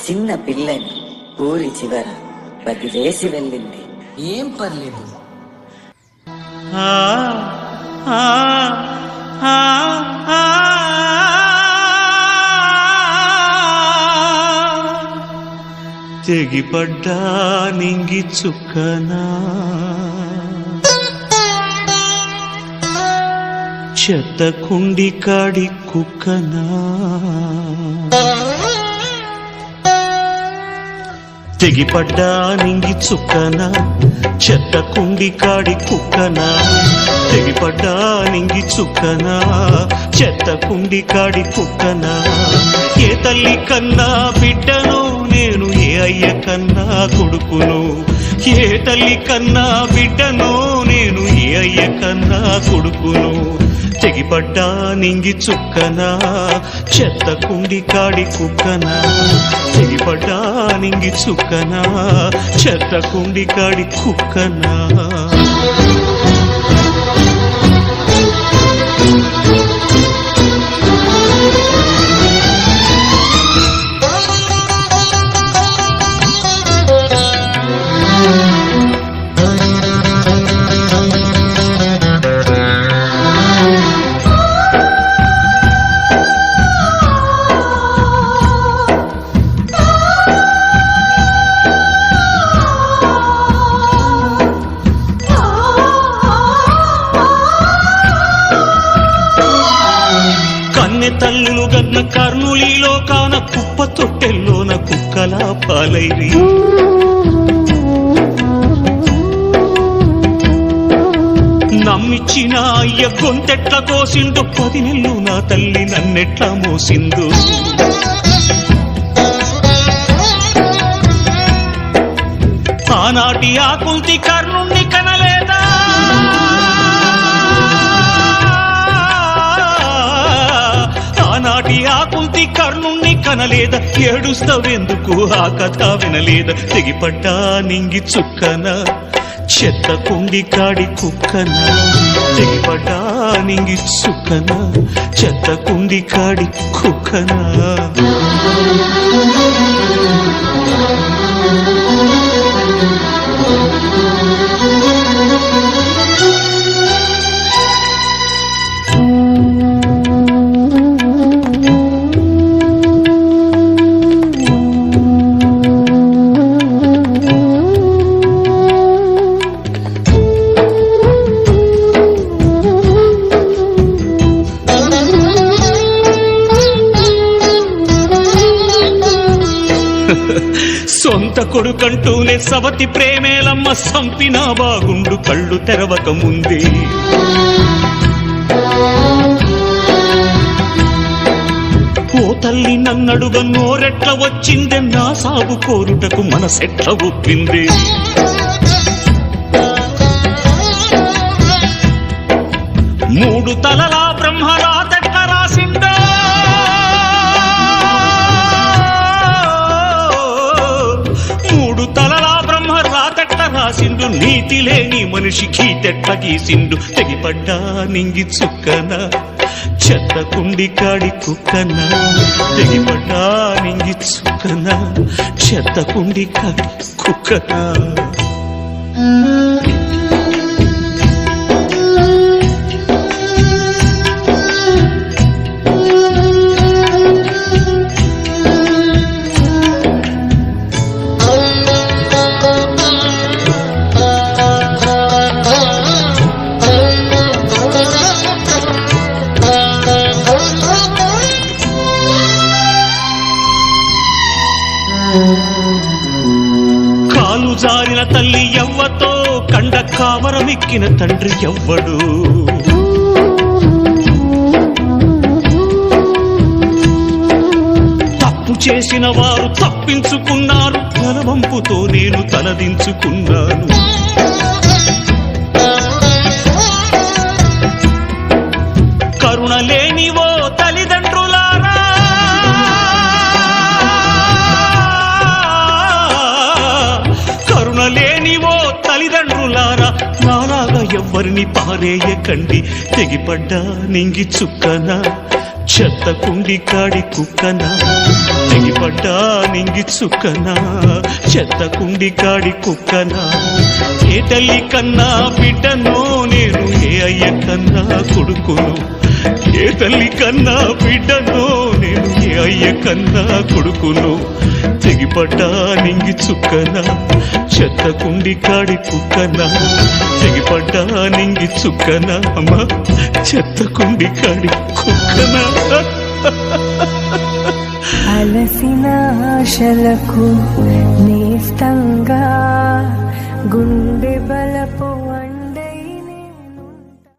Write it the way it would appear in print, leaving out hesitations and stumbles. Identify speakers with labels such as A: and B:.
A: చిన్న పిల్లని ఊరి చివర వదిలేసి వెళ్ళింది.
B: ఏం పర్లేదు.
C: తెగిపడ్డా నింగి చుక్కనా చెత్త కుండి కాడి కుక్కనా తెగిపడ్డా నింగి చుక్కనా చెత్త కుండి కాడి కుక్కనా తెగిపడ్డా నింగి చుక్కనా చెత్త కుండి కాడి కుక్కనా ఏ తల్లి కన్నా బిడ్డను నేను ఏ అయ్య కన్నా కొడుకును ఏ తల్లి కన్నా బిడ్డను నేను ఏ అయ్య కన్నా కొడుకును తెగిపడ్డా నింగి చుక్కనా చెత్త కుండి కాడి కుక్కనా తెగిపడ్డా నింగి చుక్కనా చెత్త కుండి కాడి కుక్కనా తల్లులు గన్న కర్నూలిలో కాన కుప్ప తొట్టెల్లోన కుక్కలా పాలైరి నమ్మిచ్చిన అయ్య గొంతెట్ల కోసిండు 10 నెలలు నా తల్లి నన్నెట్లా మోసిందు ఆనాటి ఆకుంతి కర్ణుణ్ణి కనలేదా ఆనాటి ఆకుంతి కర్ణుణ్ణి కనలేదా ఏడుస్తావెందుకు ఆ కథ వినలేదా తెగిపడ్డా నింగి చుక్కనా చెత్త కుండి కాడి కుక్కనా తెగిపడ్డా నింగి చుక్కనా చెత్త కుండి కాడి కుక్కనా సొంత కొడుకంటూనే సవతి ప్రేమేలమ్మ సంపినా బాగుండు కళ్ళు తెరవక ముందే ఓ తల్లి నన్నడుగ నోరెట్ల వచ్చిందే నా సాగు కోరుటకు మనసెట్ల ఒప్పిందే మూడు తలలా బ్రహ్మలా తెట్ల రాసిందా రాసిండు నీతి లేని మనిషికి తెట్ల గీసిండు తెగిపడ్డా నింగి చుక్కనా చెత్త కుండి కాడి కుక్కనా తెగిపడ్డా నింగి చుక్కనా చెత్త కుండి కాడి కుక్కనా కాలు జారిన తల్లి ఎవ్వతో కండ కావరమెక్కిన తండ్రి ఎవ్వడు తప్పు చేసిన వారు తప్పించుకున్నారు తలవంపుతో నేను తలదించుకున్నాను కరుణ లేనివో తల్లిదండ్రులారా లేనివో తల్లిదండ్రులారా నాలాగా ఎవ్వరిని పారేయకండి తెగిపడ్డా నింగి చుక్కనా చెత్త కుండి కాడి కుక్కనా తెగిపడ్డా నింగి చుక్కనా చెత్త కుండి కాడి కుక్కనా ఏ తల్లి కన్నా బిడ్డనో నేను ఏ అయ్య కన్నా కొడుకును ఏ తల్లి కన్నా బిడ్డనో నేను ఏ అయ్య కన్నా కొడుకును తెగిపడ్డా నింగి చుక్కనా చెత్త కుండి కాడి కుక్కనా తెగిపడ్డా నింగి చుక్కనా అమ్మా చెత్త కుండి కాడి కుక్కనా
B: అలసిన ఆశలకు నేస్తంగా గుండె బలపు